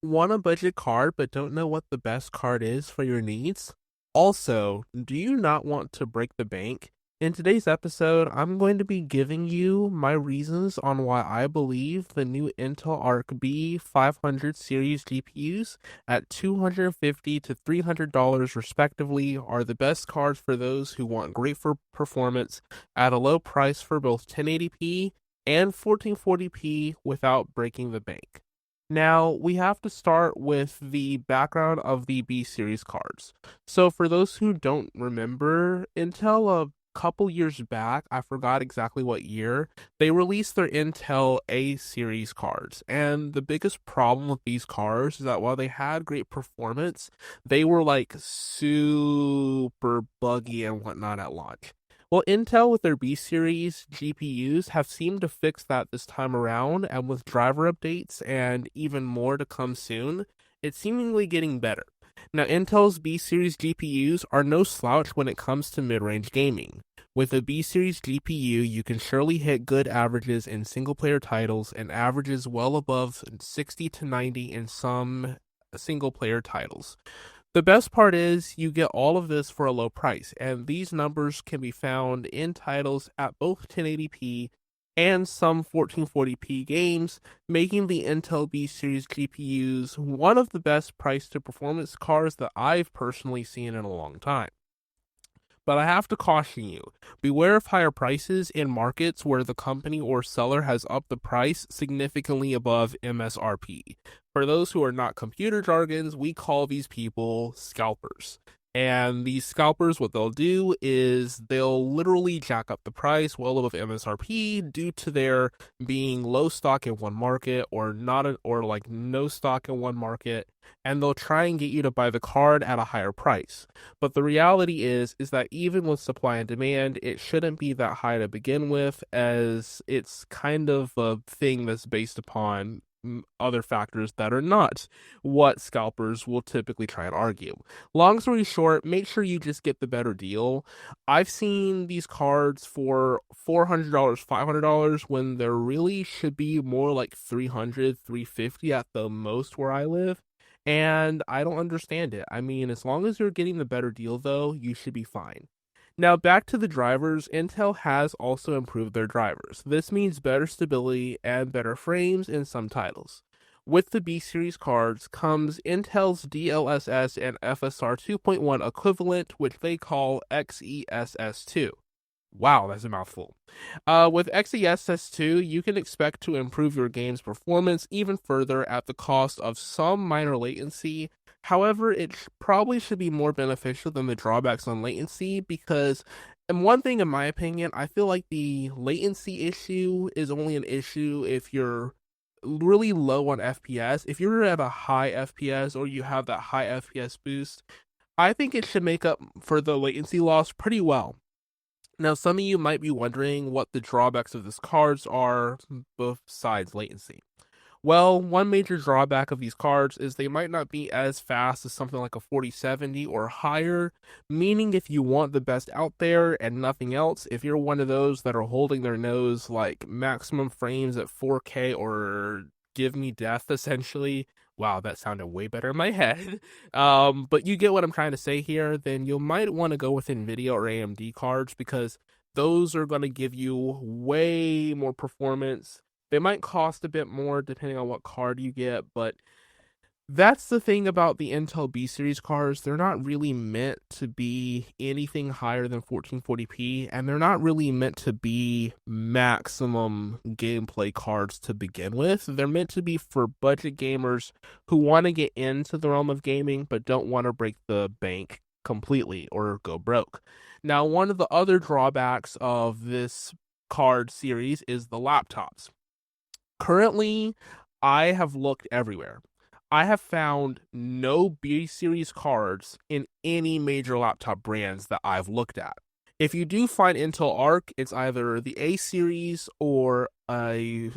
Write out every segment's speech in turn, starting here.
Want a budget card but don't know what the best card is for your needs? Also, do you not want to break the bank? In today's episode, I'm going to be giving you my reasons on why I believe the new Intel Arc B500 series GPUs at $250 to $300 respectively are the best cards for those who want great for performance at a low price for both 1080p and 1440p without breaking the bank. Now, we have to start with the background of the B series cards. So, for those who don't remember, Intel a couple years back, I forgot exactly what year, they released their Intel A series cards. And the biggest problem with these cards is that while they had great performance, they were like super buggy and whatnot at launch. Well, Intel with their B series GPUs have seemed to fix that this time around, and with driver updates and even more to come soon, it's seemingly getting better. Now, Intel's B series GPUs are no slouch when it comes to mid range gaming. With a B series GPU, you can surely hit good averages in single player titles and averages well above 60 to 90 in some single player titles. The best part is you get all of this for a low price, and these numbers can be found in titles at both 1080p and some 1440p games, making the Intel B series GPUs one of the best price to performance cards that I've personally seen in a long time. But I have to caution you, beware of higher prices in markets where the company or seller has upped the price significantly above MSRP. For those who are not computer jargons, we call these people scalpers. And these scalpers, what they'll do is they'll literally jack up the price well above MSRP due to their being low stock in one market or not or like no stock in one market, and they'll try and get you to buy the card at a higher price. But the reality is that even with supply and demand, it shouldn't be that high to begin with, as it's kind of a thing that's based upon other factors that are not what scalpers will typically try and argue. Long story short, make sure you just get the better deal. I've seen these cards for $400, $500 when there really should be more like 300, 350 at the most where I live. And I don't understand it. I mean, as long as you're getting the better deal, though, you should be fine. Now, back to the drivers, Intel has also improved their drivers. This means better stability and better frames in some titles. With the B series cards comes Intel's DLSS and FSR 2.1 equivalent, which they call XESS2. Wow, that's a mouthful. With XESS2, you can expect to improve your game's performance even further at the cost of some minor latency. However, it probably should be more beneficial than the drawbacks on latency because, and one thing in my opinion, I feel like the latency issue is only an issue if you're really low on FPS. If you're at a high FPS or you have that high FPS boost, I think it should make up for the latency loss pretty well. Now, some of you might be wondering what the drawbacks of this cards are besides latency. Well, one major drawback of these cards is they might not be as fast as something like a 4070 or higher, meaning if you want the best out there and nothing else, if you're one of those that are holding their nose like maximum frames at 4K or give me death essentially. Wow, that sounded way better in my head. But you get what I'm trying to say here, then you might want to go with NVIDIA or AMD cards because those are going to give you way more performance. They might cost a bit more depending on what card you get, but that's the thing about the Intel B series cards. They're not really meant to be anything higher than 1440p, and they're not really meant to be maximum gameplay cards to begin with. They're meant to be for budget gamers who want to get into the realm of gaming but don't want to break the bank completely or go broke. Now, one of the other drawbacks of this card series is the laptops. Currently, I have looked everywhere. I have found no B series cards in any major laptop brands that I've looked at. If you do find Intel Arc, it's either the A series or a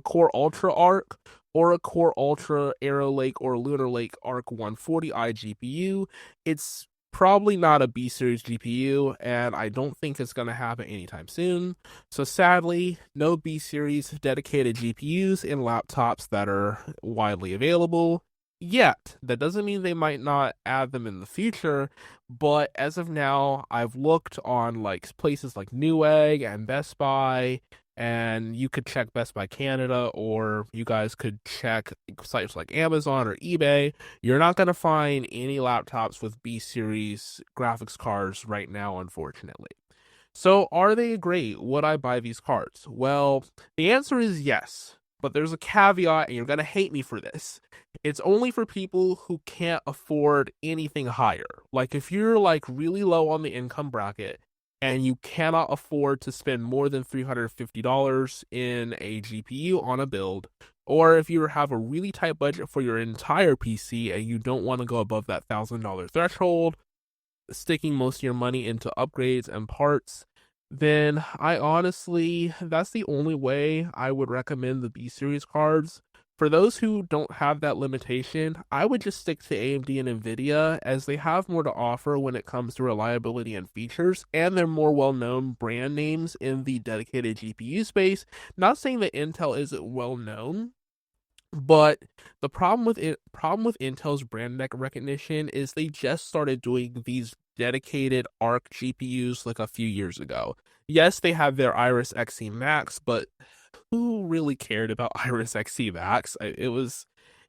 Core Ultra Arc or a Core Ultra Arrow Lake or Lunar Lake Arc 140i GPU. It's probably not a B series GPU, and I don't think it's going to happen anytime soon. So sadly, no B series dedicated GPUs in laptops that are widely available. yet. That doesn't mean they might not add them in the future, but as of now, I've looked on like places like Newegg and Best Buy, and you could check Best Buy Canada, or you guys could check sites like Amazon or eBay. You're not going to find any laptops with B series graphics cards right now, unfortunately. So, are they great? Would I buy these cards? Well, the answer is yes, but there's a caveat, and you're going to hate me for this. It's only for people who can't afford anything higher. Like, if you're like really low on the income bracket and you cannot afford to spend more than $350 in a GPU on a build, or if you have a really tight budget for your entire PC and you don't want to go above that $1,000 threshold, sticking most of your money into upgrades and parts, then I honestly, that's the only way I would recommend the B series cards. For those who don't have that limitation, I would just stick to AMD and Nvidia as they have more to offer when it comes to reliability and features, and they're more well known brand names in the dedicated GPU space. Not saying that Intel isn't well known, but the problem with Intel's brand recognition is they just started doing these dedicated Arc GPUs like a few years ago. Yes, they have their Iris Xe Max, but who really cared about Iris Xe Max? It was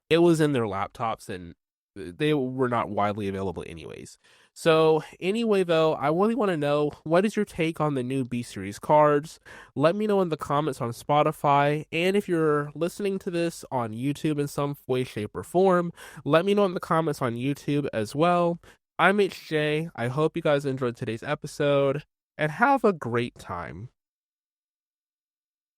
in their laptops, and they were not widely available anyways. So anyway, though, I really want to know, what is your take on the new B series cards? Let me know in the comments on Spotify, and if you're listening to this on YouTube in some way, shape, or form, let me know in the comments on YouTube as well. I'm HJ. I hope you guys enjoyed today's episode, and have a great time.